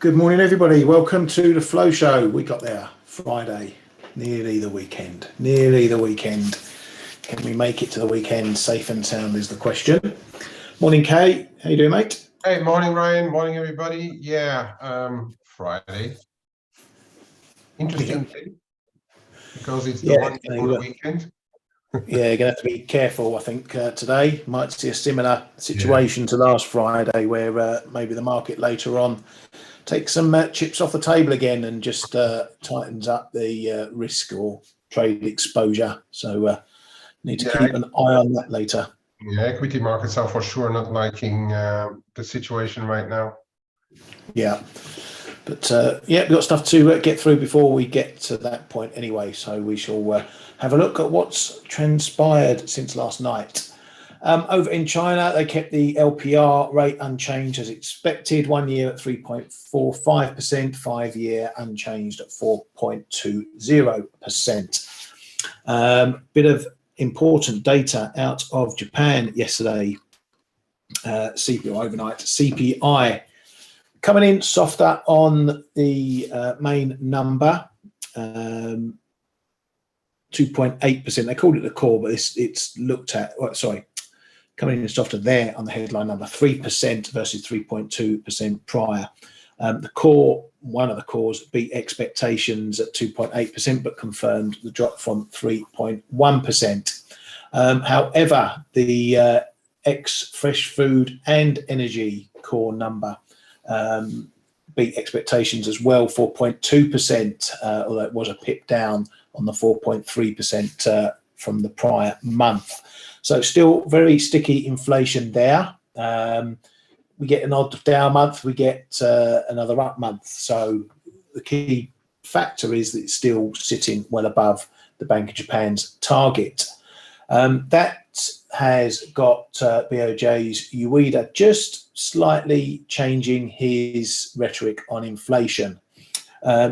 Good morning, everybody. Welcome to the Flow Show. We got there Friday, nearly the weekend. Can we make it to the weekend safe and sound is the question. Morning, Kay. How you doing, mate? Hey, morning, Ryan. Morning, everybody. Yeah, Friday. Interesting day because it's the one before the weekend. Yeah, you're going to have to be careful, I think, today. Might see a similar situation to last Friday where maybe the market later on takes some chips off the table again and just tightens up the risk or trade exposure. So need to keep an eye on that later. Yeah, equity markets are for sure not liking the situation right now. Yeah. But we've got stuff to get through before we get to that point anyway. So we shall have a look at what's transpired since last night. Over in China, they kept the LPR rate unchanged as expected. 1 year at 3.45%, 5 year unchanged at 4.20%. Bit of important data out of Japan yesterday. CPI overnight. CPI coming in softer on the main number, 2.8%. They called it the core, but it's looked at. Coming in softer there on the headline number, 3% versus 3.2% prior. The core, one of the cores, beat expectations at 2.8%, but confirmed the drop from 3.1%. However, the ex-fresh food and energy core number beat expectations as well, 4.2%, although it was a pip down on the 4.3% from the prior month. So still very sticky inflation there. We get an odd down month, we get another up month. So the key factor is that it's still sitting well above the Bank of Japan's target. That has got BOJ's Ueda just slightly changing his rhetoric on inflation.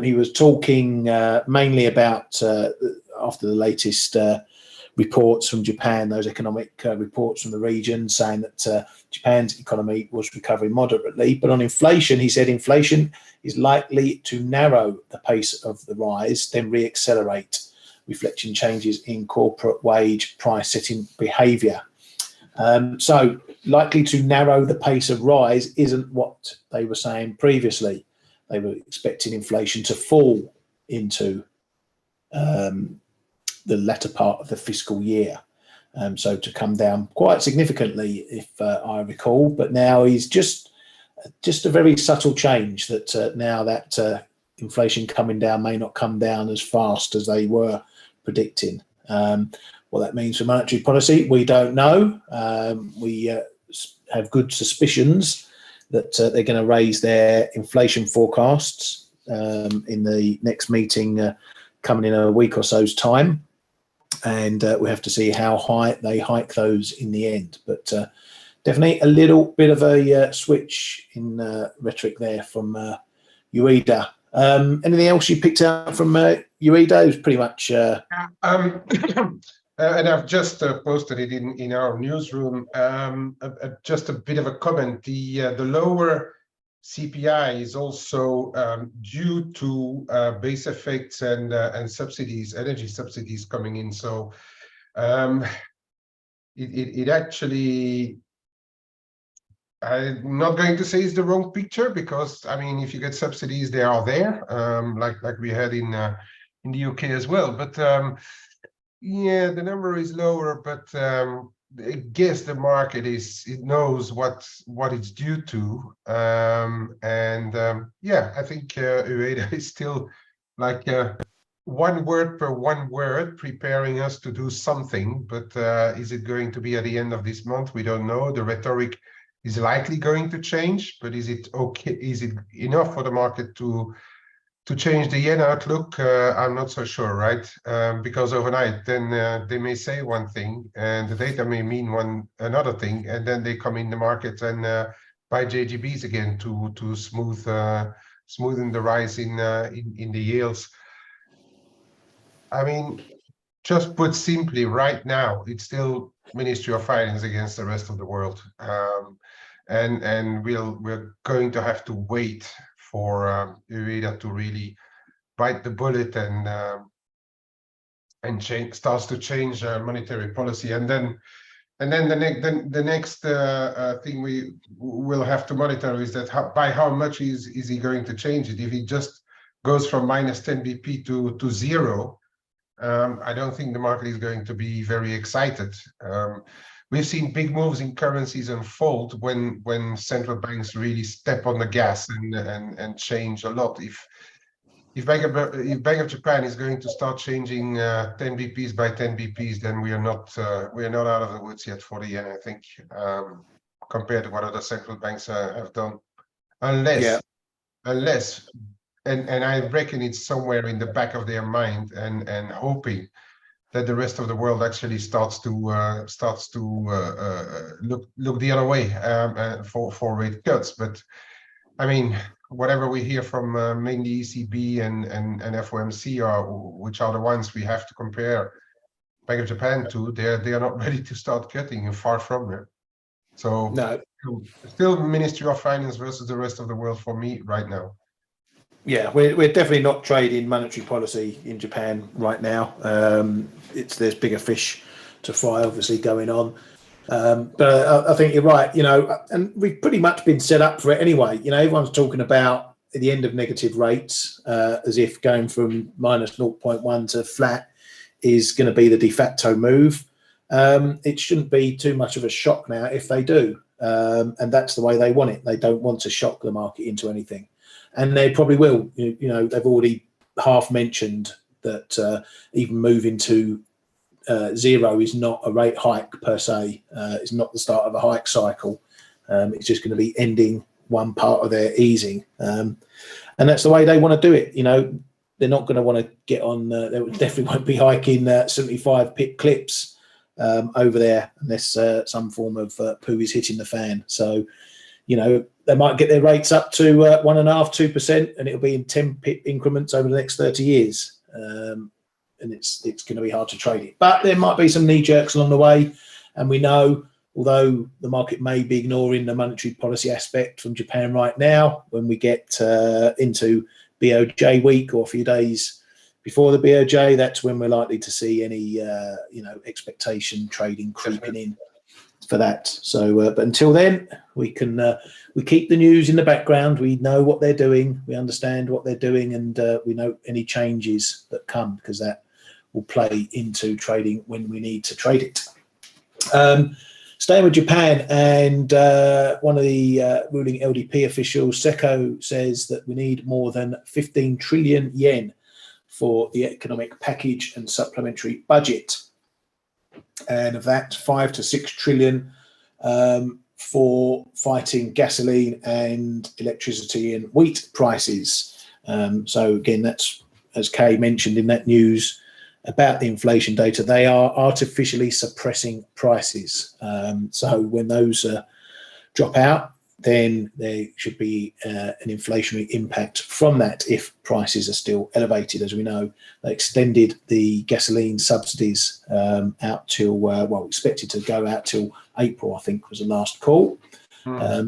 He was talking mainly about, after the latest reports from Japan, those economic reports from the region, saying that Japan's economy was recovering moderately. But on inflation, he said inflation is likely to narrow the pace of the rise, then re-accelerate, reflecting changes in corporate wage price setting behaviour. So likely to narrow the pace of rise isn't what they were saying previously. They were expecting inflation to fall into the latter part of the fiscal year. So to come down quite significantly, if I recall. But now he's just a very subtle change that now that inflation coming down may not come down as fast as they were predicting. What that means for monetary policy, we don't know. We have good suspicions that they're going to raise their inflation forecasts in the next meeting coming in a week or so's time. And we have to see how high they hike those in the end. But definitely a little bit of a switch in rhetoric there from Ueda. Anything else you picked out from Ueda? It was pretty much... and I've just posted it in our newsroom. Just a bit of a comment. The lower CPI is also due to base effects and subsidies, energy subsidies coming in. So it actually, I'm not going to say it's the wrong picture, because I mean, if you get subsidies, they are there, like we had in the UK as well. But yeah, the number is lower, but I guess the market knows what it's due to, yeah, I think Ueda is still like one word per one word, preparing us to do something. But is it going to be at the end of this month? We don't know. The rhetoric is likely going to change, but is it okay? Is it enough for the market to change the yen outlook? I'm not so sure, right? Because overnight, then they may say one thing, and the data may mean another thing, and then they come in the market and buy JGBs again to smoothen the rise in the yields. I mean, just put simply, right now, it's still Ministry of Finance against the rest of the world, and we're going to have to wait for UEDA to really bite the bullet and starts to change monetary policy. And then the next thing we will have to monitor is that by how much is he going to change it. If he just goes from minus 10 BP to zero, I don't think the market is going to be very excited. We've seen big moves in currencies unfold when central banks really step on the gas and change a lot. If Bank of Japan is going to start changing 10 BPs by 10 BPs, then we are not out of the woods yet for the yen, I think, compared to what other central banks have done, unless and I reckon it's somewhere in the back of their mind and hoping that the rest of the world actually starts to look the other way for rate cuts. But I mean, whatever we hear from mainly ECB and FOMC, which are the ones we have to compare Bank of Japan to, they are not ready to start cutting, and far from it. So No. Still Ministry of Finance versus the rest of the world for me right now. Yeah, we're definitely not trading monetary policy in Japan right now. There's bigger fish to fry, obviously, going on. But I think you're right, and we've pretty much been set up for it anyway. Everyone's talking about the end of negative rates as if going from minus 0.1 to flat is going to be the de facto move. It shouldn't be too much of a shock now if they do. And that's the way they want it. They don't want to shock the market into anything. And they probably will. They've already half mentioned that even moving to zero is not a rate hike per se. It's not the start of a hike cycle. It's just going to be ending one part of their easing. And that's the way they want to do it. They're not going to want to get on. They definitely won't be hiking 75 pip clips over there unless some form of poo is hitting the fan. So, they might get their rates up to 1.5%, 2%, and it'll be in 10 pip increments over the next 30 years. And it's going to be hard to trade it. But there might be some knee jerks along the way. And we know, although the market may be ignoring the monetary policy aspect from Japan right now, when we get into BOJ week or a few days before the BOJ, that's when we're likely to see any, expectation trading creeping in for that. So, but until then, we keep the news in the background. We know what they're doing. We understand what they're doing, and we know any changes that come, because that will play into trading when we need to trade it. Staying with Japan, and one of the ruling LDP officials, Seko, says that we need more than 15 trillion yen for the economic package and supplementary budget. And of that, 5 to 6 trillion for fighting gasoline and electricity and wheat prices. So again, that's, as Kay mentioned in that news about the inflation data, they are artificially suppressing prices. So when those drop out, then there should be an inflationary impact from that if prices are still elevated. As we know, they extended the gasoline subsidies out till, expected to go out till April, I think was the last call.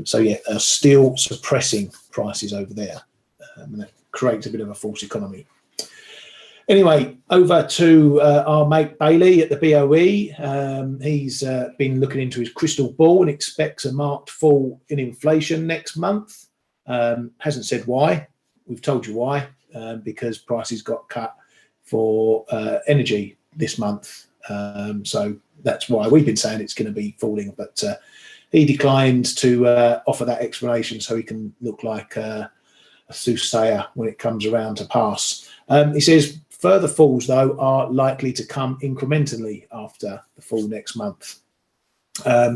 So yeah, they're still suppressing prices over there. And that creates a bit of a false economy. Anyway, over to our mate Bailey at the BOE. He's been looking into his crystal ball and expects a marked fall in inflation next month. Hasn't said why. We've told you why, because prices got cut for energy this month. So that's why we've been saying it's going to be falling. But he declined to offer that explanation so he can look like a soothsayer when it comes around to pass. He says, further falls, though, are likely to come incrementally after the fall next month.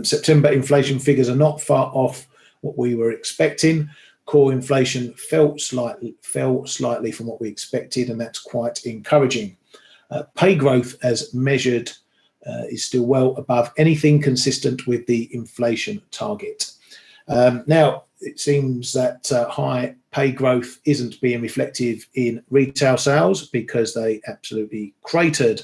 September inflation figures are not far off what we were expecting. Core inflation fell slightly from what we expected, and that's quite encouraging. Pay growth, as measured, is still well above anything consistent with the inflation target. Now, it seems that high pay growth isn't being reflected in retail sales because they absolutely cratered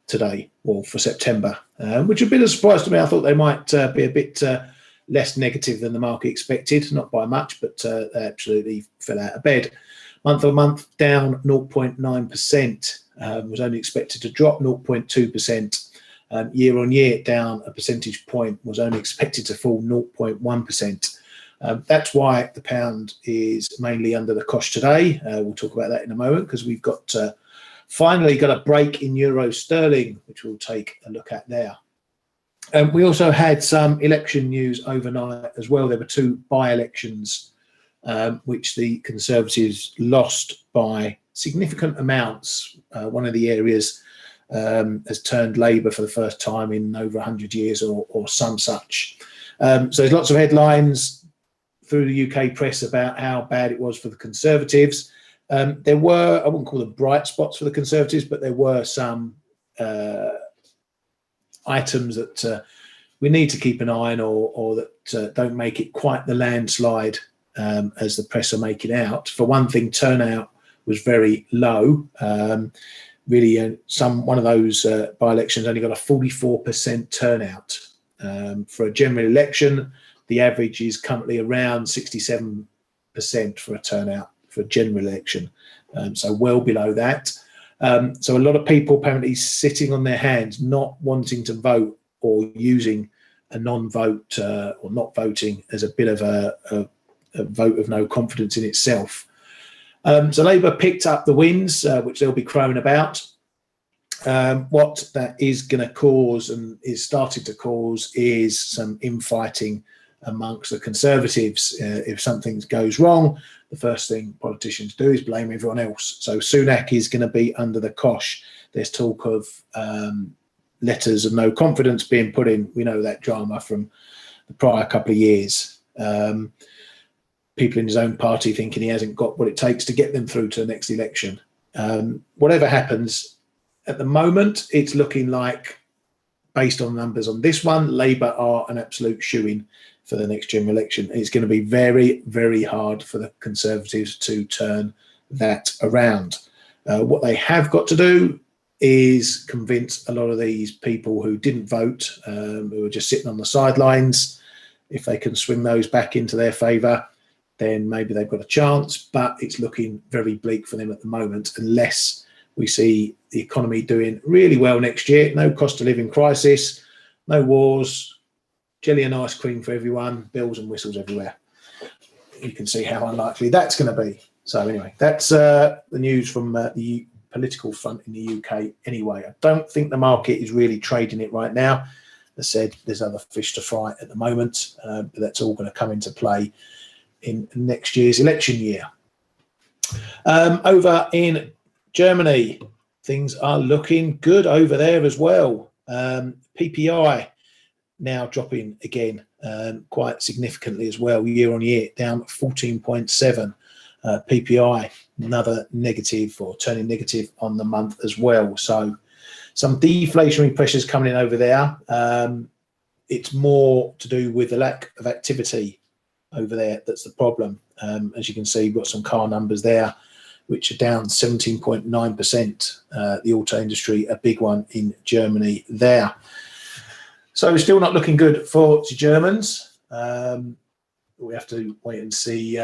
today, or for September, which a bit of a surprise to me. I thought they might be a bit less negative than the market expected, not by much, but they absolutely fell out of bed. Month on month, down 0.9%, was only expected to drop 0.2%. Year on year, down a percentage point, was only expected to fall 0.1%. That's why the pound is mainly under the cosh today. We'll talk about that in a moment, because we've got finally got a break in euro sterling, which we'll take a look at there. We also had some election news overnight as well. There were two by-elections, which the Conservatives lost by significant amounts. One of the areas has turned Labour for the first time in over 100 years or some such. So there's lots of headlines through the UK press about how bad it was for the Conservatives. There were, I wouldn't call them bright spots for the Conservatives, but there were some items that we need to keep an eye on, or that don't make it quite the landslide as the press are making out. For one thing, turnout was very low. Really, one of those by-elections only got a 44% turnout. For a general election, the average is currently around 67% for a turnout for a general election, so well below that. So a lot of people apparently sitting on their hands, not wanting to vote, or using a non-vote or not voting as a bit of a vote of no confidence in itself. So Labour picked up the wins, which they'll be crowing about. What that is going to cause, and is starting to cause, is some infighting amongst the Conservatives. If something goes wrong, the first thing politicians do is blame everyone else. So Sunak is going to be under the cosh. There's talk of letters of no confidence being put in. We know that drama from the prior couple of years. People in his own party thinking he hasn't got what it takes to get them through to the next election. Whatever happens, at the moment, it's looking like, based on numbers on this one, Labour are an absolute shoo-in for the next general election. It's going to be very, very hard for the Conservatives to turn that around. What they have got to do is convince a lot of these people who didn't vote, who are just sitting on the sidelines. If they can swing those back into their favour, then maybe they've got a chance, but it's looking very bleak for them at the moment, unless we see the economy doing really well next year. No cost of living crisis, no wars, jelly and ice cream for everyone, bells and whistles everywhere. You can see how unlikely that's going to be. So anyway, that's the news from the political front in the UK anyway. I don't think the market is really trading it right now. As I said, there's other fish to fry at the moment, but that's all going to come into play in next year's election year. Over in Germany, things are looking good over there as well. PPI now dropping again quite significantly as well, year on year, down 14.7. PPI, another negative, or turning negative on the month as well. So some deflationary pressures coming in over there. It's more to do with the lack of activity over there that's the problem. As you can see, we've got some car numbers there, which are down 17.9%. The auto industry, a big one in Germany there. So still not looking good for the Germans. We have to wait and see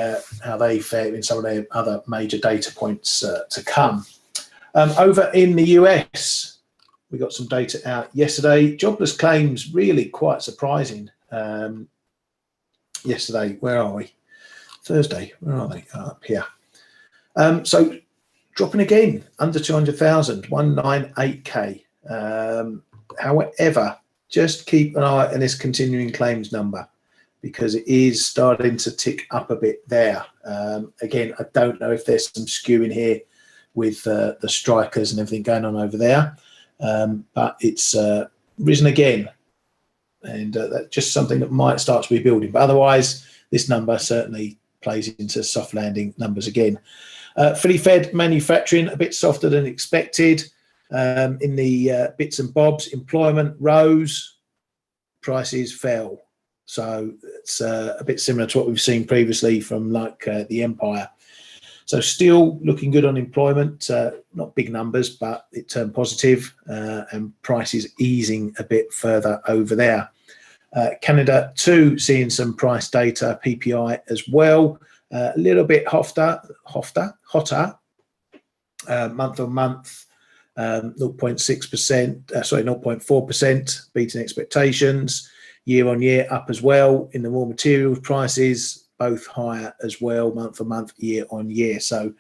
how they fare in some of their other major data points to come. Over in the US, we got some data out yesterday. Jobless claims, really quite surprising. Yesterday, where are we? Thursday, where are they? Up here. So dropping again, under 200,000, 198K. However, just keep an eye on this continuing claims number, because it is starting to tick up a bit there. Again, I don't know if there's some skew in here with the strikers and everything going on over there, but it's risen again. And that's just something that might start to be building. But otherwise, this number certainly plays into soft landing numbers again. Fully fed manufacturing, a bit softer than expected. In the bits and bobs, employment rose, prices fell. So it's a bit similar to what we've seen previously from like the Empire. So still looking good on employment, not big numbers, but it turned positive, and prices easing a bit further over there. Canada too, seeing some price data, PPI as well, a little bit hotter, month on month, 0.6%, sorry, 0.4%, beating expectations. Year on year up as well in the raw materials prices, both higher as well, month on month, year on year. So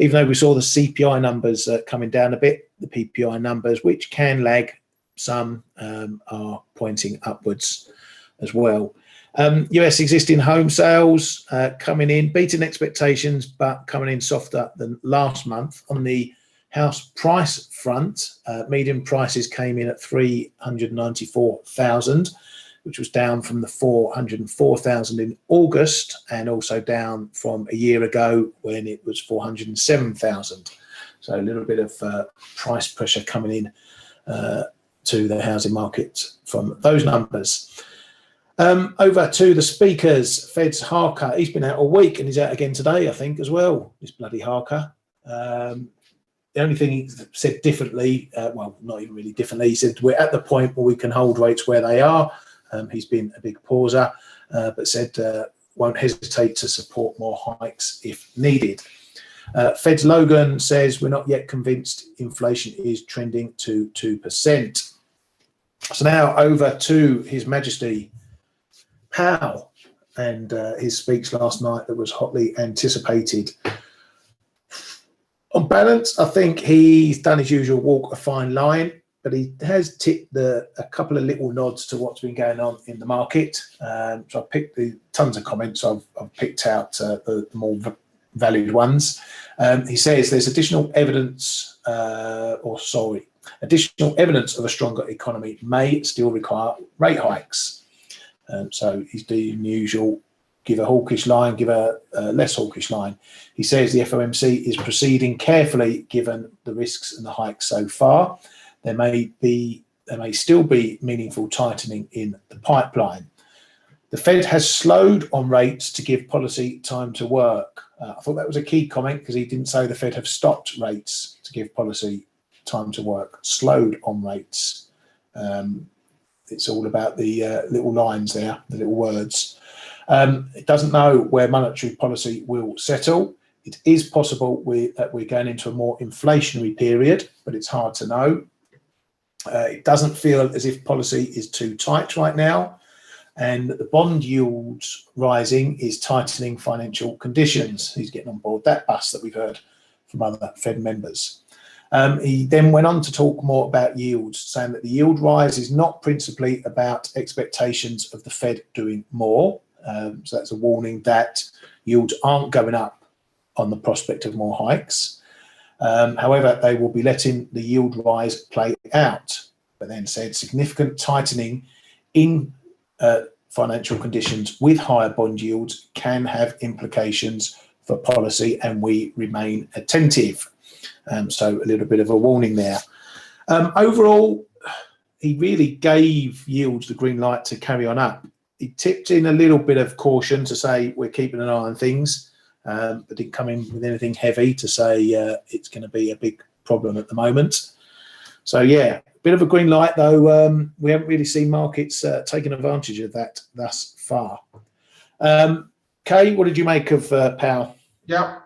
even though we saw the CPI numbers coming down a bit, the PPI numbers, which can lag some, are pointing upwards as well. US existing home sales coming in, beating expectations, but coming in softer than last month. On the house price front, median prices came in at 394,000, which was down from the 404,000 in August, and also down from a year ago when it was 407,000. So a little bit of price pressure coming in to the housing market from those numbers. Over to the speakers. Fed's Harker, he's been out all week and he's out again today, I think, as well, this bloody Harker. The only thing he said differently, well, not even really differently, he said we're at the point where we can hold rates where they are. He's been a big pauser, but said won't hesitate to support more hikes if needed. Fed's Logan says we're not yet convinced inflation is trending to 2%. So now over to His Majesty Powell and his speech last night that was hotly anticipated. On balance, I think he's done his usual walk a fine line, but he has tipped a couple of little nods to what's been going on in the market. So I picked tons of comments. I've picked out the more valued ones. He says there's additional evidence, additional evidence of a stronger economy may still require rate hikes. So he's doing the usual, give a hawkish line, give a less hawkish line. He says the FOMC is proceeding carefully given the risks and the hikes so far. There may still be meaningful tightening in the pipeline. The Fed has slowed on rates to give policy time to work. I thought that was a key comment because he didn't say the Fed have stopped rates to give policy time to work. Slowed on rates. It's all about the little lines there, the little words. It doesn't know where monetary policy will settle. It is possible that we're going into a more inflationary period, but it's hard to know. It doesn't feel as if policy is too tight right now, and the bond yields rising is tightening financial conditions. He's getting on board that bus that we've heard from other Fed members. He then went on to talk more about yields, saying that the yield rise is not principally about expectations of the Fed doing more. So that's a warning that yields aren't going up on the prospect of more hikes. However, they will be letting the yield rise play out, but then said significant tightening in financial conditions with higher bond yields can have implications for policy, and we remain attentive. So a little bit of a warning there. Overall, he really gave yields the green light to carry on up. He tipped in a little bit of caution to say we're keeping an eye on things. But didn't come in with anything heavy to say it's going to be a big problem at the moment. So yeah, a bit of a green light though. We haven't really seen markets taking advantage of that thus far. Kay, what did you make of Powell? Yeah,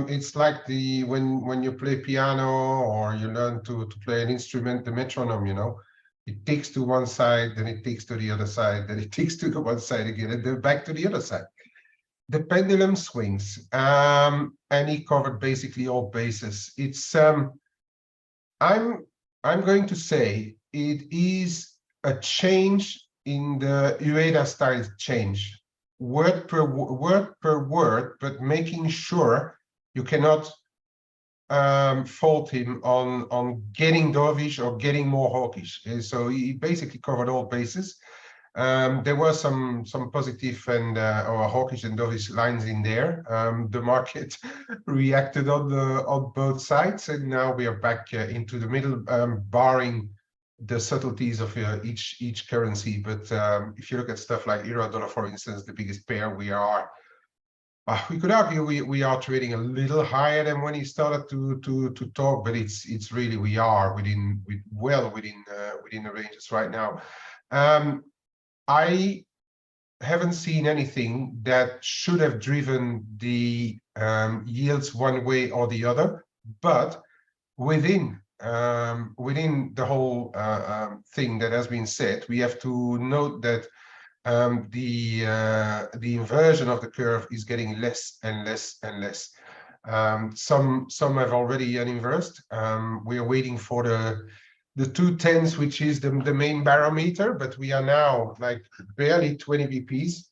it's like when you play piano or you learn to play an instrument, the metronome, you know, it ticks to one side, then it ticks to the other side, then it ticks to the one side again, and then back to the other side. The pendulum swings, and he covered basically all bases. It's I'm going to say it is a change in the Ueda style change, word per word, but making sure you cannot fault him on getting dovish or getting more hawkish. So he basically covered all bases. There were some positive and or hawkish and dovish lines in there. The market reacted on both sides, and now we are back into the middle, barring the subtleties of each currency. But if you look at stuff like euro dollar, for instance, the biggest pair, we could argue we are trading a little higher than when he started to talk, but it's really we are well within the ranges right now. I haven't seen anything that should have driven the yields one way or the other, but within the whole thing that has been said, we have to note that the inversion of the curve is getting less and less and less. Some have already uninversed. We are waiting for the 210s, which is the main barometer, but we are now like barely 20 BPs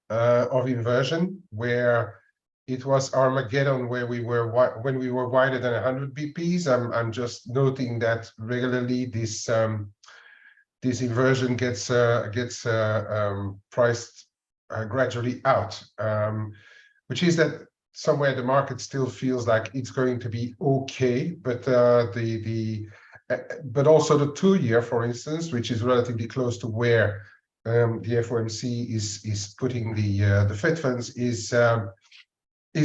of inversion, where it was Armageddon where we were when we were wider than 100 BPs. I'm just noting that regularly this inversion gets priced gradually out, which is that somewhere the market still feels like it's going to be okay, but but also the 2-year, for instance, which is relatively close to where the FOMC is putting the Fed funds, is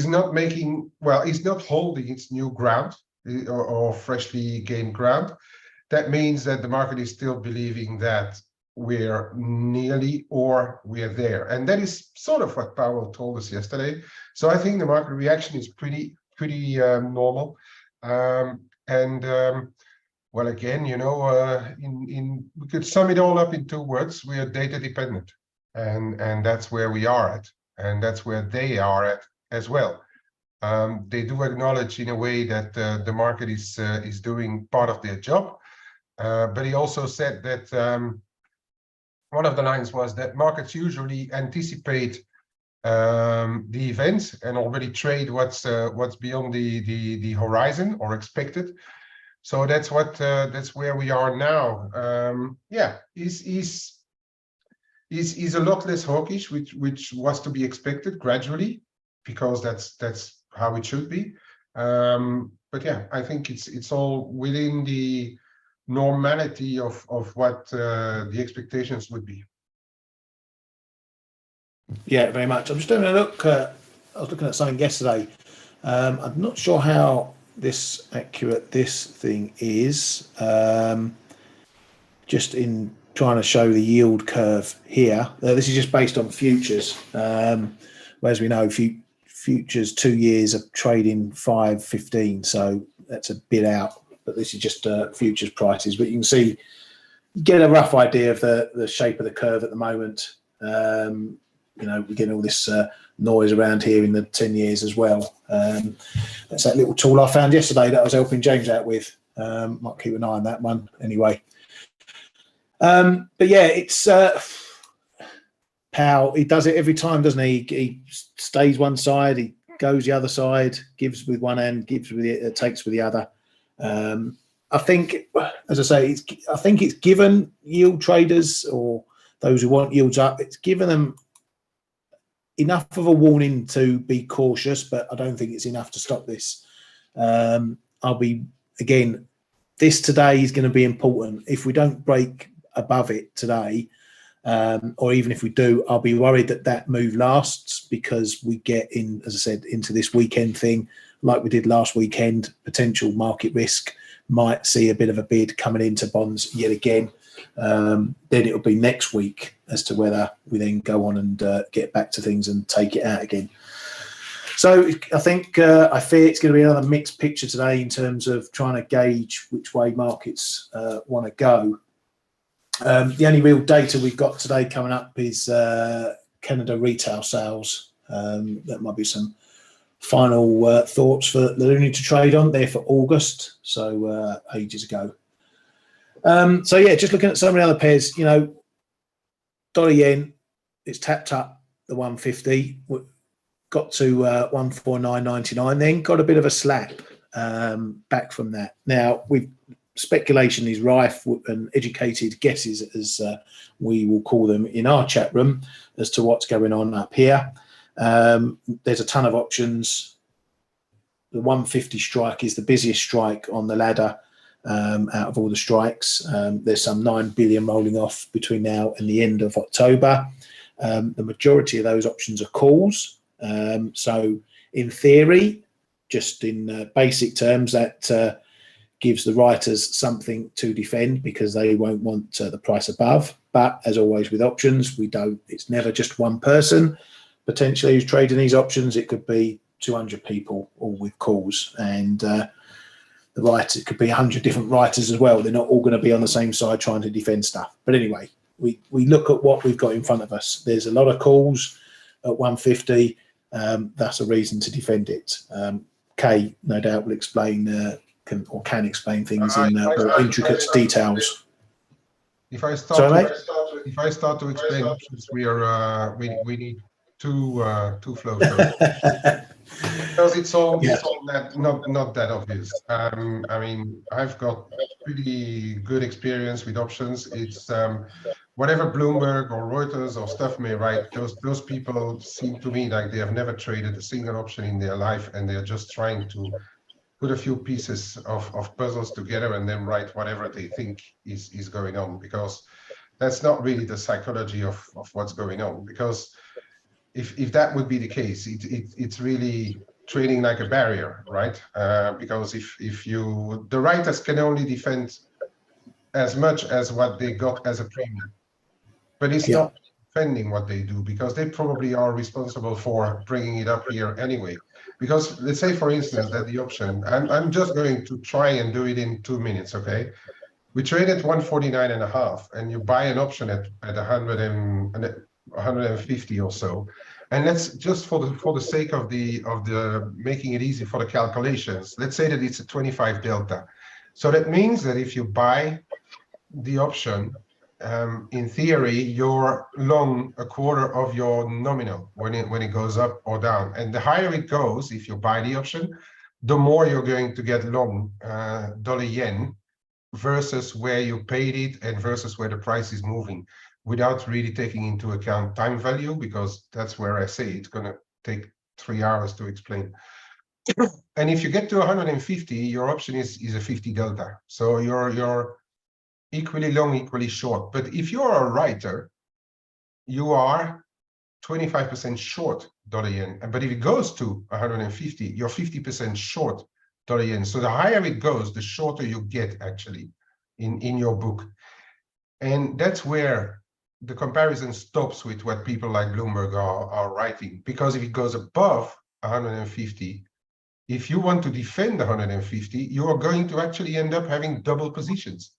not making, well, is not holding its new ground or freshly gained ground. That means that the market is still believing that we're nearly or we're there. And that is sort of what Powell told us yesterday. So I think the market reaction is pretty normal. Well, again, you know, we could sum it all up in 2 words. We are data dependent, and that's where we are at, and that's where they are at as well. They do acknowledge in a way that the market is doing part of their job, but he also said that one of the lines was that markets usually anticipate the events and already trade what's beyond the horizon or expected. So that's where we are now. Yeah, he's a lot less hawkish, which was to be expected gradually, because that's how it should be. But yeah, I think it's all within the normality of what the expectations would be. Yeah, very much. I'm just having a look. I was looking at something yesterday. I'm not sure how accurate this thing is. Just in trying to show the yield curve here. This is just based on futures. Whereas we know futures 2 years are trading 5.15, so that's a bit out. But this is just futures prices. But you can see, get a rough idea of the shape of the curve at the moment. You know, we're getting all this noise around here in the 10 years as well. That's that little tool I found yesterday that I was helping James out with. Might keep an eye on that one anyway. But yeah, it's Powell. He does it every time, doesn't he? He stays one side, he goes the other side, gives with one hand, gives with the takes with the other. I think, as I say, I think it's given yield traders or those who want yields up, it's given them enough of a warning to be cautious, but I don't think it's enough to stop this. This today is going to be important. If we don't break above it today, or even if we do, I'll be worried that move lasts, because we get in, as I said, into this weekend thing like we did last weekend. Potential market risk, might see a bit of a bid coming into bonds yet again. Then it'll be next week as to whether we then go on and get back to things and take it out again. So I think I fear it's going to be another mixed picture today in terms of trying to gauge which way markets want to go. The only real data we've got today coming up is Canada retail sales. That might be some final thoughts for the Loonie to trade on there for August, so ages ago. So yeah, just looking at some of the other pairs, you know, dollar yen, it's tapped up the 150, got to 149.99, then got a bit of a slap back from that. Now, speculation is rife and educated guesses, as we will call them in our chat room, as to what's going on up here. There's a ton of options. The 150 strike is the busiest strike on the ladder out of all the strikes. There's some 9 billion rolling off between now and the end of October. The majority of those options are calls. So in theory, just in basic terms, that gives the writers something to defend because they won't want the price above. But as always with options, it's never just one person potentially who's trading these options. It could be 200 people all with calls, and the writers, it could be 100 different writers as well. They're not all going to be on the same side trying to defend stuff. But anyway, we look at what we've got in front of us. There's a lot of calls at 150. That's a reason to defend it. Kay, no doubt, will explain can explain things in more intricate details. If I start to explain options, we need two flow charts because it's all not that obvious. I mean, I've got pretty good experience with options. It's whatever Bloomberg or Reuters or stuff may write, those people seem to me like they have never traded a single option in their life, and they're just trying to put a few pieces of puzzles together and then write whatever they think is going on, because that's not really the psychology of what's going on. Because if that would be the case, it's really trading like a barrier, right? Because if the writers can only defend as much as what they got as a premium, but it's not defending what they do, because they probably are responsible for bringing it up here anyway. Because let's say, for instance, that the option, I'm just going to try and do it in 2 minutes, okay? We trade at 149.5, and you buy an option at 150 or so. And let's just for the sake of the making it easy for the calculations, let's say that it's a 25 delta. So that means that if you buy the option, in theory, you're long a quarter of your nominal when it goes up or down. And the higher it goes, if you buy the option, the more you're going to get long dollar yen versus where you paid it and versus where the price is moving, without really taking into account time value, because that's where I say it's going to take 3 hours to explain. And if you get to 150, your option is a 50 delta. So you're equally long, equally short. But if you're a writer, you are 25% short dollar yen. But if it goes to 150, you're 50% short dollar yen. So the higher it goes, the shorter you get actually in your book. And that's where the comparison stops with what people like Bloomberg are writing. Because if it goes above 150, if you want to defend 150, you are going to actually end up having double positions.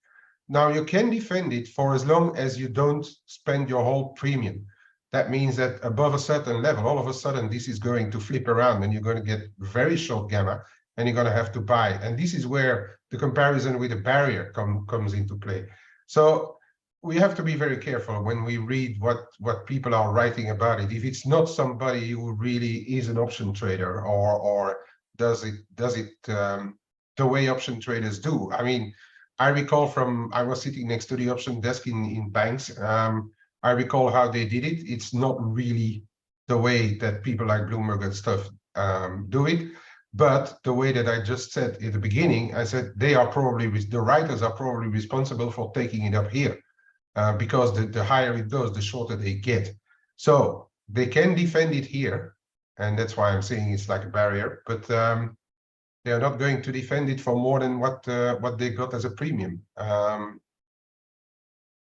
Now, you can defend it for as long as you don't spend your whole premium. That means that above a certain level, all of a sudden, this is going to flip around and you're going to get very short gamma and you're going to have to buy. And this is where the comparison with a barrier comes into play. So we have to be very careful when we read what people are writing about it. If it's not somebody who really is an option trader or does it the way option traders do. I mean, I recall I was sitting next to the option desk in banks. I recall how they did it. It's not really the way that people like Bloomberg and stuff do it. But the way that I just said at the beginning, I said the writers are probably responsible for taking it up here because the higher it goes, the shorter they get. So they can defend it here. And that's why I'm saying it's like a barrier. But they are not going to defend it for more than what they got as a premium.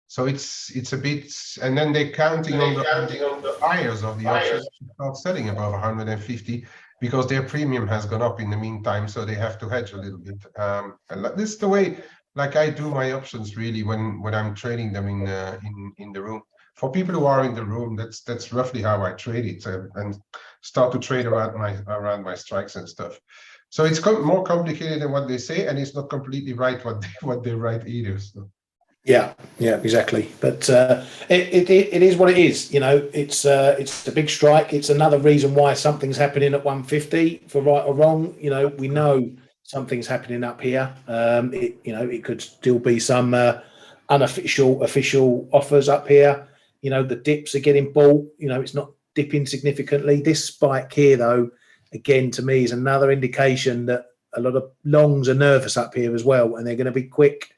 So it's a bit, and then they're counting on the buyers of the options to start selling above 150 because their premium has gone up in the meantime, so they have to hedge a little bit. And this is the way, like I do my options really when I'm trading them in the room. For people who are in the room, that's roughly how I trade it and start to trade around my strikes and stuff. So it's more complicated than what they say, and it's not completely right what they write either. So. Yeah, exactly. But it is what it is. You know, it's a big strike. It's another reason why something's happening at 150 for right or wrong. You know, we know something's happening up here. It could still be some official offers up here. You know, the dips are getting bought. You know, it's not dipping significantly. This spike here, though, again, to me, is another indication that a lot of longs are nervous up here as well, and they're going to be quick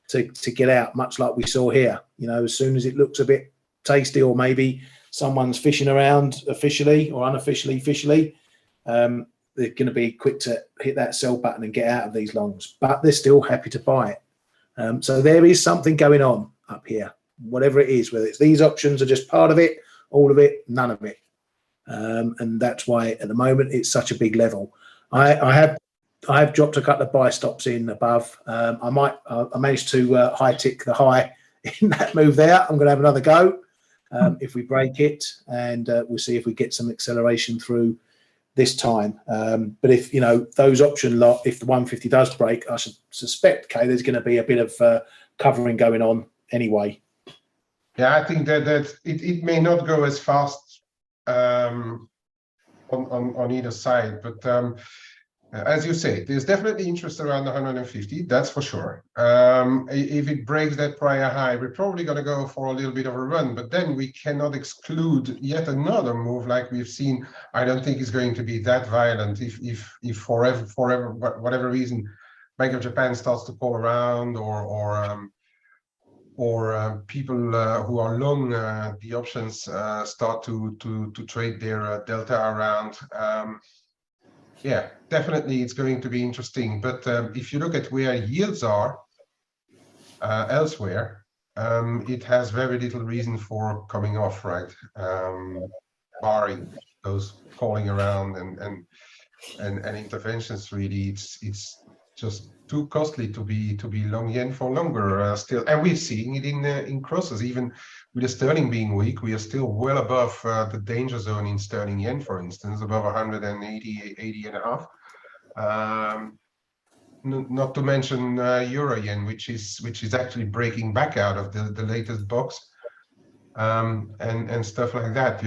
to get out, much like we saw here. You know, as soon as it looks a bit tasty, or maybe someone's fishing around officially or unofficially, they're going to be quick to hit that sell button and get out of these longs, but they're still happy to buy it. So there is something going on up here, whatever it is, whether it's these options are just part of it, all of it, none of it. And that's why at the moment it's such a big level. I have dropped a couple of buy stops in above. I managed to high tick the high in that move there. I'm going to have another go if we break it, and we'll see if we get some acceleration through this time. But if those option lot, if the 150 does break, I should suspect there's going to be a bit of covering going on anyway. Yeah, I think that it may not go as fast on either side, but as you say, there's definitely interest around the 150, that's for sure. If it breaks that prior high, we're probably going to go for a little bit of a run, but then we cannot exclude yet another move like we've seen. I don't think it's going to be that violent if forever, whatever reason, Bank of Japan starts to call around, or people who are long the options start to trade their delta around. Yeah, definitely it's going to be interesting. But if you look at where yields are elsewhere, it has very little reason for coming off, right? Barring those calling around and interventions, really, it's just too costly to be long yen for longer still. And we're seeing it in crosses, even with the sterling being weak, we are still well above the danger zone in sterling yen, for instance, above 180 and a half. Not to mention euro yen, which is actually breaking back out of the latest box, and stuff like that.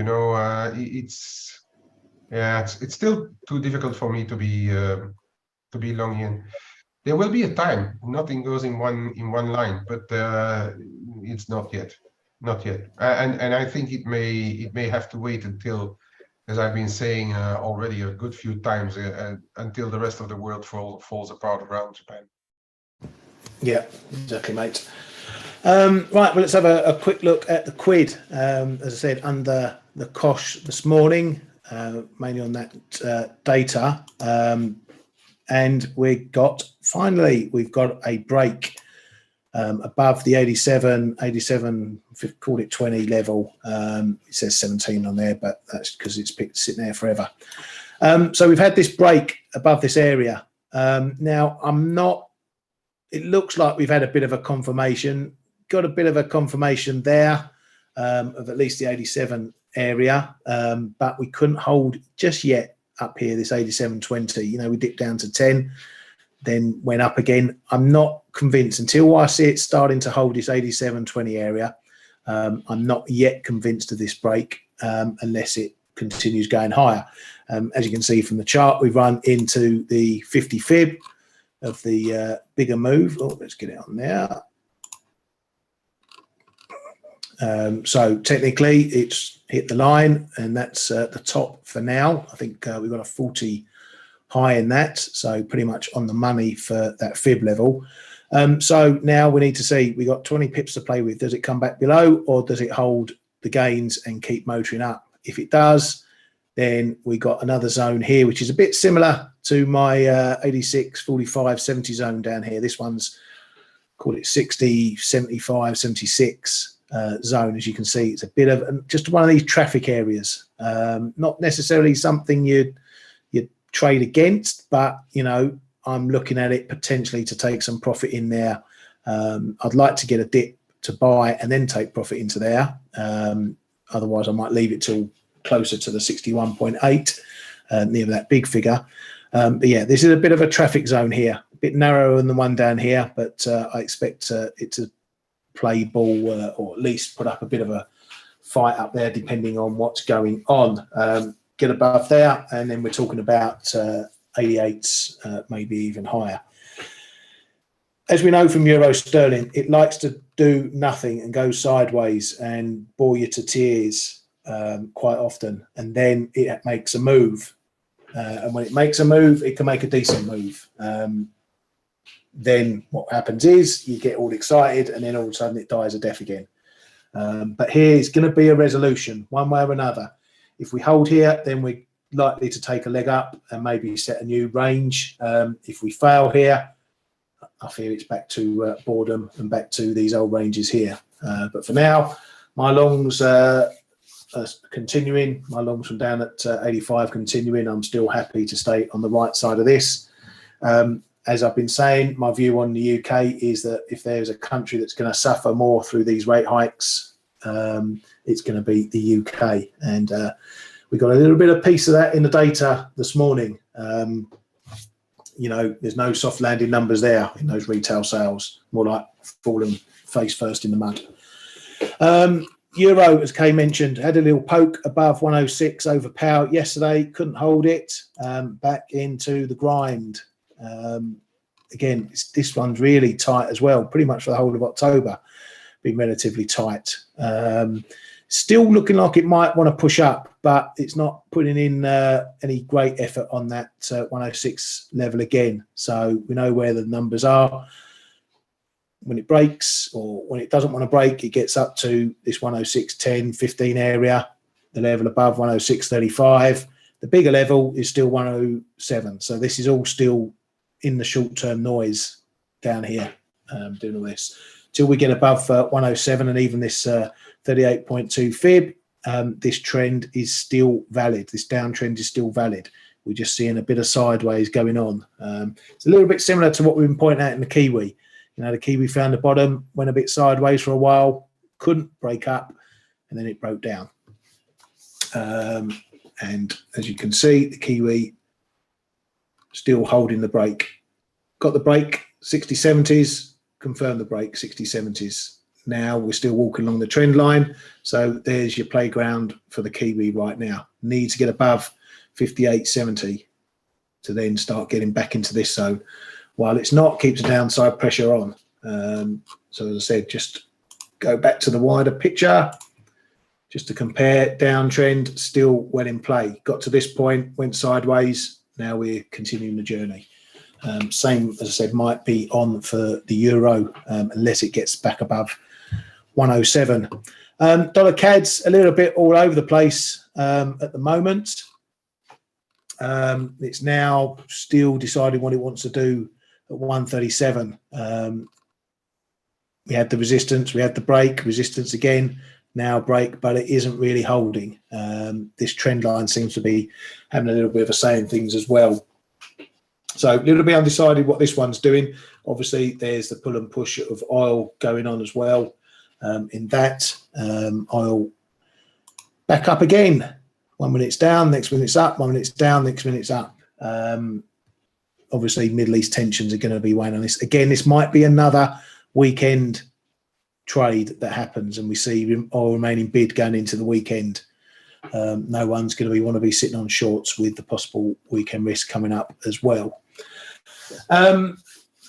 It's still too difficult for me to be long yen. There will be a time. Nothing goes in one line, but it's not yet. Not yet, and I think it may have to wait until, as I've been saying already a good few times, until the rest of the world falls apart around Japan. Yeah, exactly, mate. Right, well, let's have a quick look at the quid. As I said, under the cosh this morning, mainly on that data, and we've got a break above the 87, call it 20 level. It says 17 on there, but that's because it's sitting there forever. So we've had this break above this area. Now it looks like we've had a bit of a confirmation, got a bit of a confirmation there of at least the 87 area, but we couldn't hold just yet up here, this 87.20. We dipped down to 10, then went up again. I'm not convinced until I see it starting to hold this 87.20 area. I'm not yet convinced of this break unless it continues going higher. As you can see from the chart, we've run into the 50 fib of the bigger move. Oh, let's get it on there. So technically it's hit the line, and that's the top for now. I think we've got a 40 high in that, so pretty much on the money for that fib level. So now we need to see, we got 20 pips to play with. Does it come back below, or does it hold the gains and keep motoring up? If it does, then we got another zone here, which is a bit similar to my 86, 45, 70 zone down here. This one's, call it 60, 75, 76 zone. As you can see, it's a bit of just one of these traffic areas. Not necessarily something you'd trade against, but I'm looking at it potentially to take some profit in there. I'd like to get a dip to buy and then take profit into there. Otherwise I might leave it till closer to the 61.8 near that big figure. But yeah, this is a bit of a traffic zone here, a bit narrower than the one down here, but I expect it to play ball or at least put up a bit of a fight up there depending on what's going on. Get above there, and then we're talking about 88s, maybe even higher. As we know from euro sterling, it likes to do nothing and go sideways and bore you to tears quite often, and then it makes a move. And when it makes a move, it can make a decent move. Then what happens is you get all excited, and then all of a sudden it dies a death again. But here is going to be a resolution one way or another. If we hold here, then we're likely to take a leg up and maybe set a new range. If we fail here, I fear it's back to boredom and back to these old ranges here. But for now, my longs are continuing. My longs from down at 85 continuing. I'm still happy to stay on the right side of this. As I've been saying, my view on the UK is that if there's a country that's going to suffer more through these rate hikes, it's going to be the UK. And we got a little bit of piece of that in the data this morning. You know, there's no soft landing numbers there in those retail sales, more like falling face first in the mud. Euro, as Kay mentioned, had a little poke above 106 over Powell yesterday, couldn't hold it, back into the grind. Again, this one's really tight as well, pretty much for the whole of October, been relatively tight. Still looking like it might want to push up, but it's not putting in any great effort on that 106 level again. So we know where the numbers are. When it breaks or when it doesn't want to break, it gets up to this 106.10, 15 area, the level above 106.35. The bigger level is still 107. So this is all still in the short-term noise down here, doing all this. Till we get above 107 and even this 38.2 fib, this trend is still valid. This downtrend is still valid. We're just seeing a bit of sideways going on. It's a little bit similar to what we've been pointing out in the Kiwi. You know, the Kiwi found the bottom, went a bit sideways for a while, couldn't break up, and then it broke down. And as you can see, the Kiwi still holding the break. Got the break, 60-70s, confirmed the break, 60-70s. Now we're still walking along the trend line. So there's your playground for the Kiwi right now. Need to get above 58.70 to then start getting back into this zone. While it's not, keeps the downside pressure on. So as I said, just go back to the wider picture, just to compare. Downtrend still well in play. Got to this point, went sideways. Now we're continuing the journey. Same, as I said, might be on for the euro unless it gets back above 107. Dollar CAD's a little bit all over the place at the moment. It's now still deciding what it wants to do at 137. We had the resistance, we had the break, resistance again, now break, but it isn't really holding. This trend line seems to be having a little bit of a say in things as well. So a little bit undecided what this one's doing. Obviously, there's the pull and push of oil going on as well. In that, oil back up again. 1 minute it's down, next minute it's up. 1 minute it's down, next minute it's up. Obviously, Middle East tensions are going to be weighing on this. Again, this might be another weekend trade that happens, and we see oil remaining bid going into the weekend. No one's going to want to be sitting on shorts with the possible weekend risk coming up as well.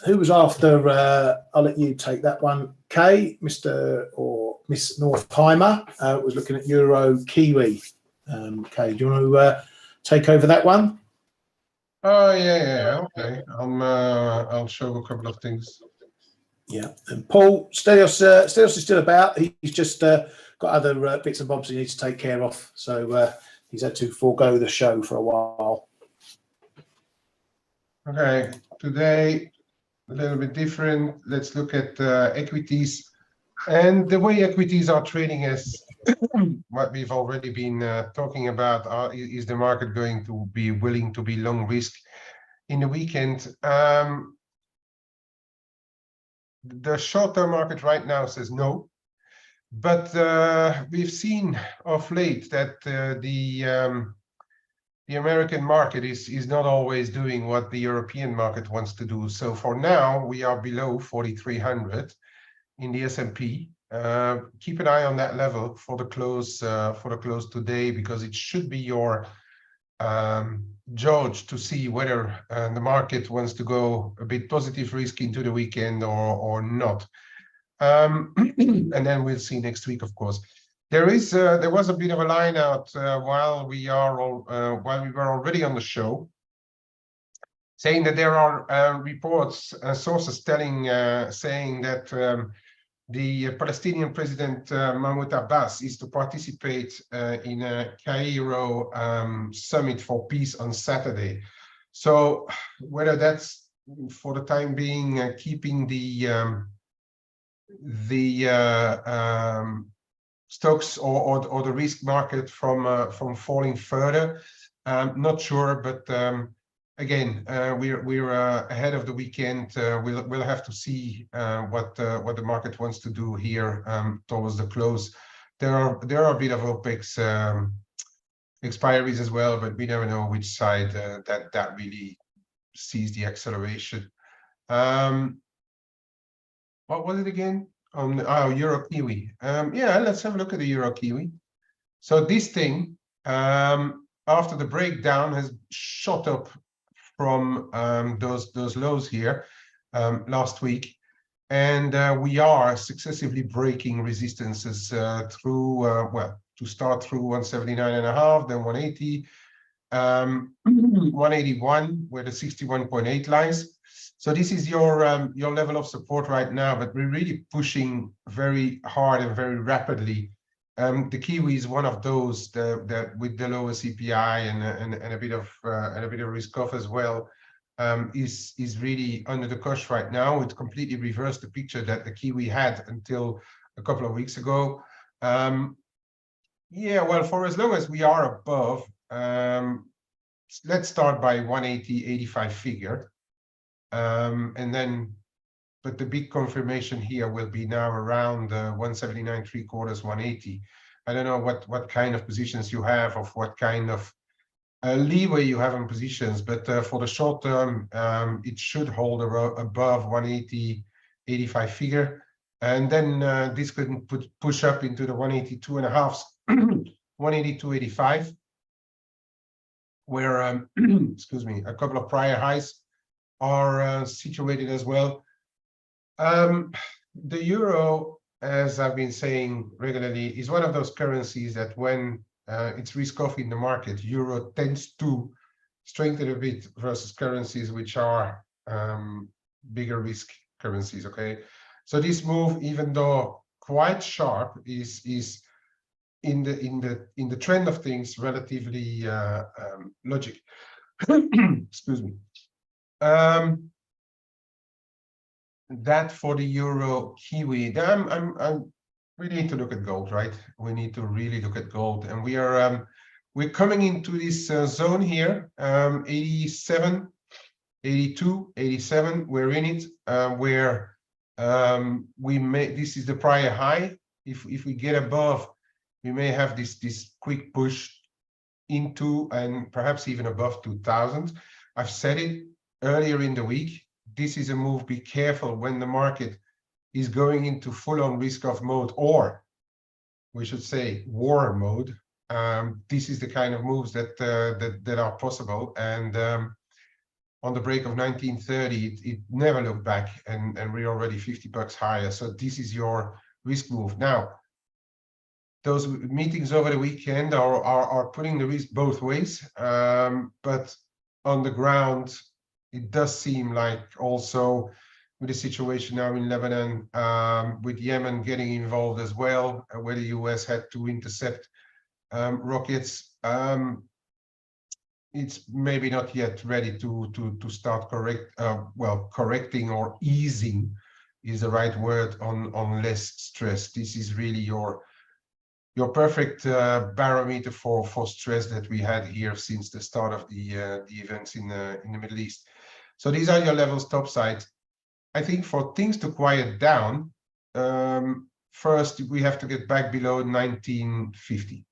Who was after? I'll let you take that one. Kay, Mr. or Miss Northheimer was looking at Euro Kiwi. Kay, do you want to take over that one? Oh yeah, okay. I'll show a couple of things. Yeah, and Paul Stelios is still about. He's just got other bits and bobs he needs to take care of, so he's had to forego the show for a while. Okay, today a little bit different. Let's look at equities, and the way equities are trading is what we've already been talking about. Is the market going to be willing to be long risk in the weekend? The short-term market right now says no, but we've seen of late that the American market is not always doing what the European market wants to do. So for now, we are below 4,300 in the S&P. Keep an eye on that level for the close today, because it should be your judge to see whether the market wants to go a bit positive risk into the weekend or not. And then we'll see next week, of course. There was a bit of a line out while we were already on the show, saying that there are reports, sources saying that the Palestinian President Mahmoud Abbas is to participate in a Cairo summit for peace on Saturday. So whether that's for the time being keeping the stocks or the risk market from falling further, not sure, but again, we're ahead of the weekend. We'll have to see what the market wants to do here towards the close. There are a bit of OPEX expiries as well, but we never know which side that really sees the acceleration. What was it again? On Euro Kiwi. Yeah, let's have a look at the Euro Kiwi. So this thing, after the breakdown, has shot up from those lows here last week, and we are successively breaking resistances through well, to start through 179.5, then 180, 181, where the 61.8 lies. So this is your level of support right now, but we're really pushing very hard and very rapidly. The Kiwi is one of those that with the lower CPI and a bit of risk off as well, is really under the cosh right now. It completely reversed the picture that the Kiwi had until a couple of weeks ago. Yeah, well, for as long as we are above, let's start by 180.85 figure, and then. But the big confirmation here will be now around 179.75, 180. I don't know what kind of positions you have, of what kind of leeway you have in positions, but for the short term, it should hold above 180.85 figure, and then this could push up into the 182.5, 182.85, where excuse me, a couple of prior highs are situated as well. The euro, as I've been saying regularly, is one of those currencies that when it's risk-off in the market, euro tends to strengthen a bit versus currencies which are bigger risk currencies. Okay, so this move, even though quite sharp, is in the trend of things relatively logic. Excuse me. That for the Euro Kiwi. We need to look at gold, right? We need to really look at gold, and we're coming into this zone here, 87, 82, 87. We're in it, where this is the prior high. If we get above, we may have this quick push into and perhaps even above 2000. I've said it earlier in the week. This is a move. Be careful when the market is going into full-on risk-off mode, or we should say war mode. This is the kind of moves that are possible. And on the break of 1930, it never looked back, and we're already $50 higher. So this is your risk move. Now, those meetings over the weekend are putting the risk both ways, but on the ground, it does seem like also with the situation now in Lebanon, with Yemen getting involved as well, where the US had to intercept rockets, it's maybe not yet ready to start correcting, or easing is the right word, on less stress. This is really your perfect barometer for stress that we had here since the start of the events in the Middle East. So these are your levels topside. I think for things to quiet down, first we have to get back below 1950.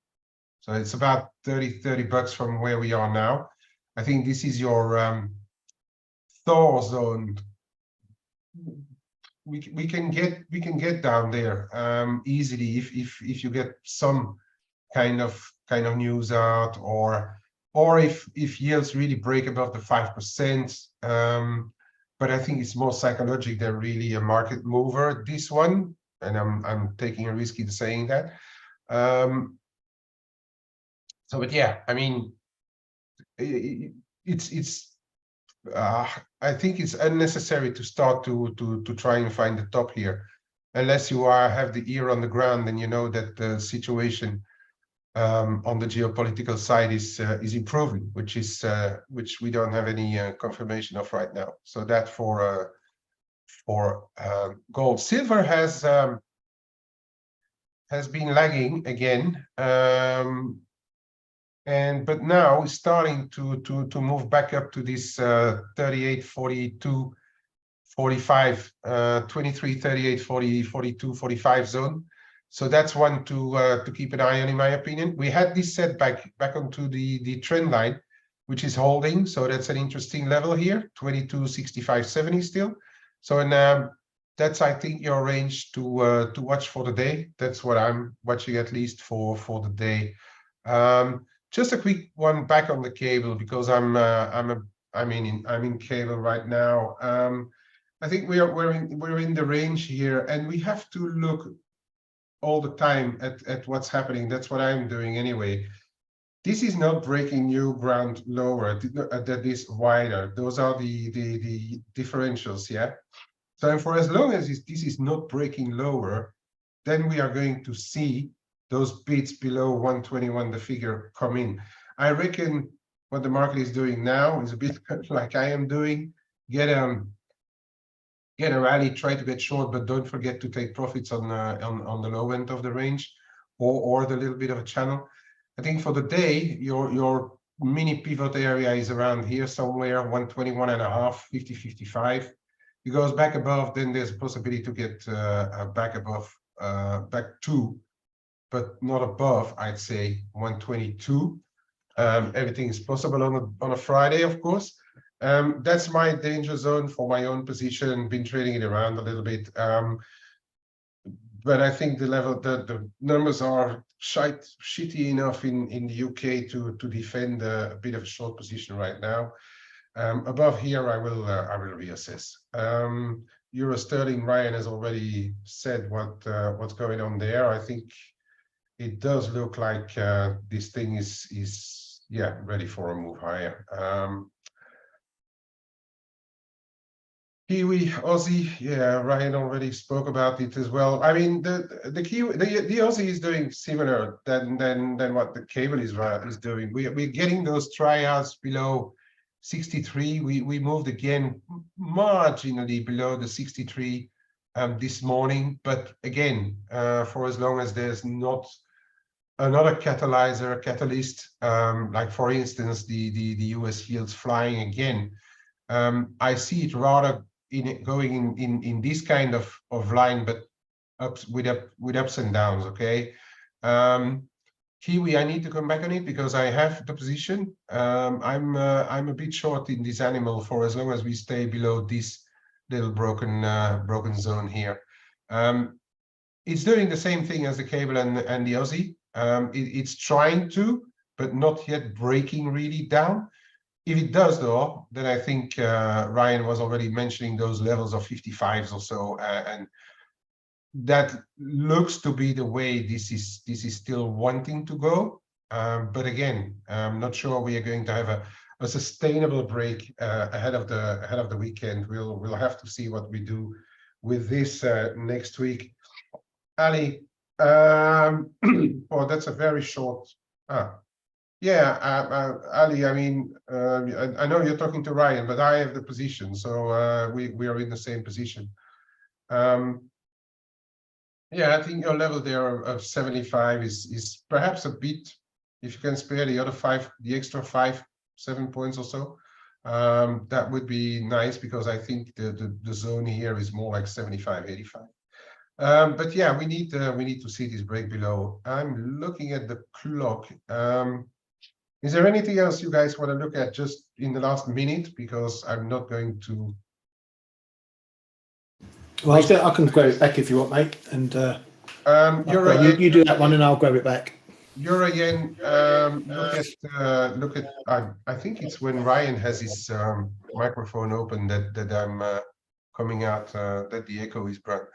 So it's about $30 from where we are now. I think this is your Thor zone. We can get down there easily if you get some kind of news out, or if yields really break above the 5%. But I think it's more psychological than really a market mover, this one, and I'm taking a risk in saying that. So, but yeah, I mean, I think it's unnecessary to start to try and find the top here. unless you have the ear on the ground and you know that the situation on the geopolitical side is improving, which we don't have any confirmation of right now. So that for gold. Silver has been lagging again, but now it's starting to move back up to this 38, 42, 45, 23, 38, 40, 42, 45 zone. So that's one to keep an eye on, in my opinion. We had this setback back onto the trend line, which is holding. So that's an interesting level here, 22.65.70 still. So that's, I think, your range to watch for the day. That's what I'm watching, at least for the day. Just a quick one back on the cable, because I'm in cable right now. I think we're in the range here, and we have to look all the time at what's happening. That's what I'm doing anyway. This is not breaking new ground lower, that is wider. Those are the differentials, yeah? So for as long as this is not breaking lower, then we are going to see those bids below 121, the figure, come in. I reckon what the market is doing now is a bit like I am doing. Get a rally, try to get short, but don't forget to take profits on the low end of the range, or the little bit of a channel. I think for the day, your mini pivot area is around here somewhere, 121.5, 50, 55. It goes back above, then there's a possibility to get back above, back to, but not above, I'd say 122. Everything is possible on a Friday, of course. That's my danger zone for my own position. Been trading it around a little bit, but I think the numbers are shitty enough in the UK to defend a bit of a short position right now. Above here, I will reassess. Euro sterling, Ryan has already said what's going on there. I think it does look like this thing is ready for a move higher. Kiwi, Aussie, yeah, Ryan already spoke about it as well. I mean, the Aussie is doing similar than what the cable is doing. We're getting those tryouts below 63. We moved again marginally below the 63 this morning, but again, for as long as there's not another catalyst, like for instance the US yields flying again, I see it rather going in this kind of line, but with ups and downs. Okay. Kiwi, I need to come back on it because I have the position. I'm a bit short in this animal for as long as we stay below this little broken zone here. It's doing the same thing as the cable and the Aussie. It's trying to, but not yet breaking really down. If it does, though, then I think Ryan was already mentioning those levels of 55s or so, and that looks to be the way this is still wanting to go. But again, I'm not sure we are going to have a sustainable break ahead of the weekend. We'll have to see what we do with this next week. Ali, oh, that's a very short. Yeah, Ali, I mean, I know you're talking to Ryan, but I have the position, so we are in the same position. Yeah, I think your level there of 75 is perhaps a bit, if you can spare the extra 5-7 points or so, that would be nice, because I think the zone here is more like 75-85. But yeah, we need to see this break below. I'm looking at the clock. Is there anything else you guys want to look at just in the last minute? Because I'm not going to. Well, I can grab it back if you want, mate. And you do that one, and I'll grab it back. Euro yen. Look at. I think it's when Ryan has his microphone open that I'm coming out. That the echo is brought.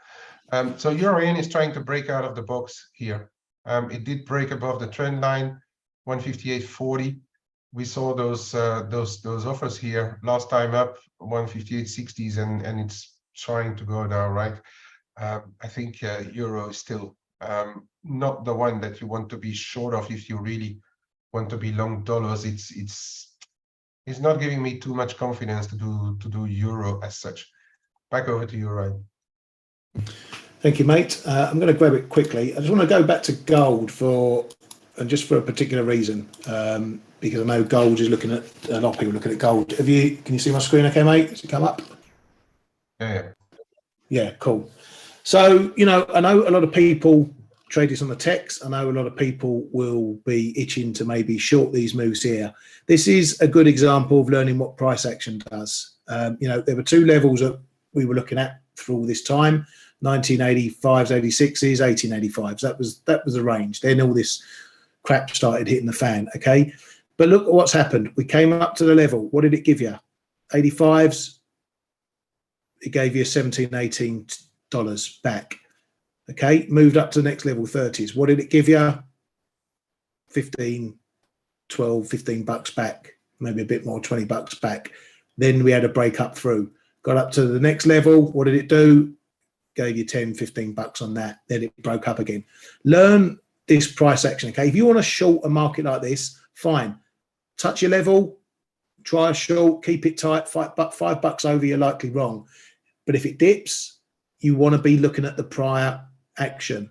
So Euro yen is trying to break out of the box here. It did break above the trend line, 158.40. We saw those offers here last time up 158.60s, and it's trying to go now, right? I think euro is still not the one that you want to be short of if you really want to be long dollars. It's not giving me too much confidence to do euro as such. Back over to you, Ryan. Thank you, mate. I'm going to grab it quickly. I just want to go back to gold just for a particular reason, because I know gold is looking at a lot of people looking at gold. Can you see my screen okay, mate? Does it come up? Yeah. Yeah, cool. So, I know a lot of people trade this on the text. I know a lot of people will be itching to maybe short these moves here. This is a good example of learning what price action does. There were two levels that we were looking at for all this time: 1985s, 86s, 1885s. That was the range. Then all this crap started hitting the fan. Okay, but look at what's happened. We came up to the level. What did it give you? 85s. It gave you $17, $18 back. Okay, moved up to the next level, 30s. What did it give you? 15, 12, 15 bucks back, maybe a bit more, 20 bucks back. Then we had a break up through. Got up to the next level. What did it do? Gave you 10, 15 bucks on that. Then it broke up again. Learn this price action, okay? If you want to short a market like this, fine. Touch your level, try a short, keep it tight, $5 over, you're likely wrong. But if it dips, you want to be looking at the prior action.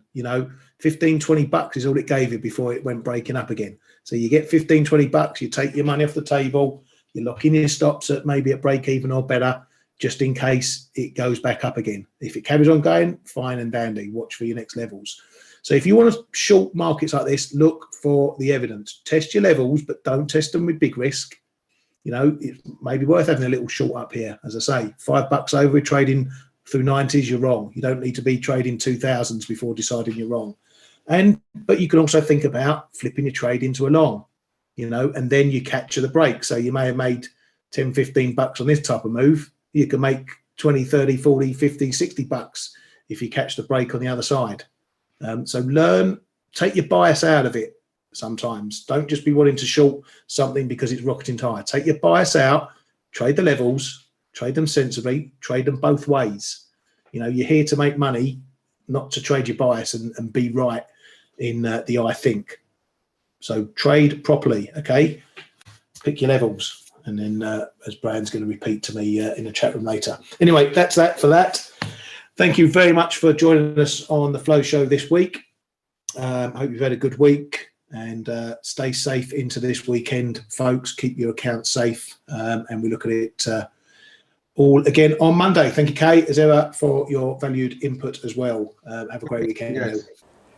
15, 20 bucks is all it gave you before it went breaking up again. So you get 15, 20 bucks, you take your money off the table, you lock in your stops at maybe at break even or better, just in case it goes back up again. If it carries on going, fine and dandy, watch for your next levels. So if you want to short markets like this, look for the evidence. Test your levels, but don't test them with big risk. It may be worth having a little short up here. As I say, $5 over, trading through 90s, you're wrong. You don't need to be trading 2000s before deciding you're wrong. But you can also think about flipping your trade into a long, and then you capture the break. So you may have made 10, 15 bucks on this type of move. You can make 20, 30, 40, 50, 60 bucks if you catch the break on the other side. So take your bias out of it sometimes. Don't just be wanting to short something because it's rocketing higher. Take your bias out, trade the levels, trade them sensibly, trade them both ways. You're here to make money, not to trade your bias and be right in the I think. So trade properly, okay? Pick your levels. And then as Brian's going to repeat to me in the chat room later. Anyway, that's that for that. Thank you very much for joining us on the Flow Show this week. I hope you've had a good week and stay safe into this weekend, folks. Keep your accounts safe and we look at it all again on Monday. Thank you, Kay, as ever, for your valued input as well. Have a great weekend. Yes.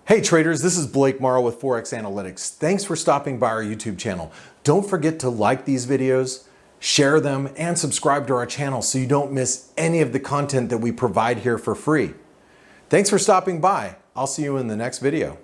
Hey traders, this is Blake Morrow with ForexAnalytix. Thanks for stopping by our YouTube channel. Don't forget to like these videos, share them, and subscribe to our channel so you don't miss any of the content that we provide here for free. Thanks for stopping by. I'll see you in the next video.